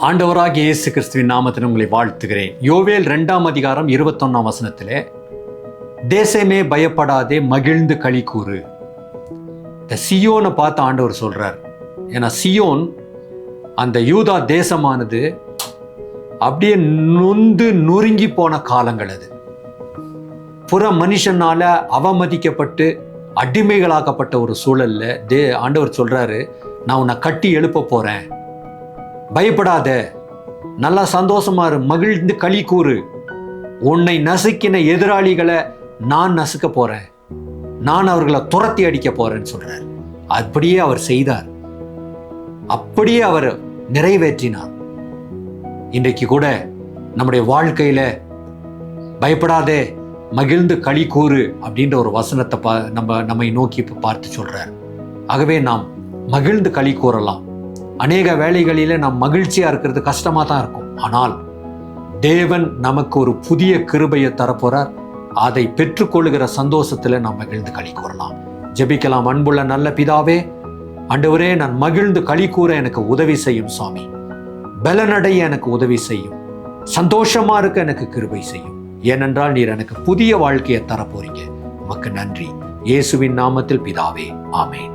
ஆண்டவராகிய இயேசு கிறிஸ்துவின் நாமத்தில் உங்களை வாழ்த்துகிறேன். யோவேல் 2ஆம் அதிகாரம் 21ஆம் வசனத்திலே, தேசமே பயப்படாதே, மகிழ்ந்து களி கூறு. இந்த சியோனை பார்த்து ஆண்டவர் சொல்றார். ஏன்னா சியோன், அந்த யூதா தேசமானது அப்படியே நொந்து நொறுங்கி போன காலங்கள். அது புற மனுஷனால அவமதிக்கப்பட்டு அடிமைகளாக்கப்பட்ட ஒரு சூழல்ல ஆண்டவர் சொல்றாரு, நான் உன்னை கட்டி எழுப்ப போறேன், பயப்படாத, நல்லா சந்தோஷமா இரு, மகிழ்ந்து களி கூறு. உன்னை நசுக்கின எதிராளிகளை நான் நசுக்க போறேன், நான் அவர்களை துரத்தி அடிக்க போறேன்னு சொல்றார். அப்படியே அவர் செய்தார், அப்படியே அவர் நிறைவேற்றினார். இன்றைக்கு கூட நம்முடைய வாழ்க்கையில பயப்படாதே, மகிழ்ந்து களி கூறு அப்படின்ற ஒரு வசனத்தை நம்மை நோக்கி பார்த்து சொல்றார். ஆகவே நாம் மகிழ்ந்து களி கூறலாம். அநேக வேளைகளில நாம் மகிழ்ச்சியா இருக்கிறது கஷ்டமா தான் இருக்கும். ஆனால் தேவன் நமக்கு ஒரு புதிய கிருபையை தரப்போறார். அதை பெற்றுக்கொள்ளுகிற சந்தோஷத்துல நாம் மகிழ்ந்து களி கூறலாம். ஜெபிக்கலாம். அன்புள்ள நல்ல பிதாவே, ஆண்டவரே, நான் மகிழ்ந்து களி கூற எனக்கு உதவி செய்யும் சுவாமி. பலனடைய எனக்கு உதவி செய்யும். சந்தோஷமா இருக்க எனக்கு கிருபை செய்யும். ஏனென்றால் நீர் எனக்கு புதிய வாழ்க்கையை தரப்போறீங்க. உமக்கு நன்றி. இயேசுவின் நாமத்தில் பிதாவே, ஆமேன்.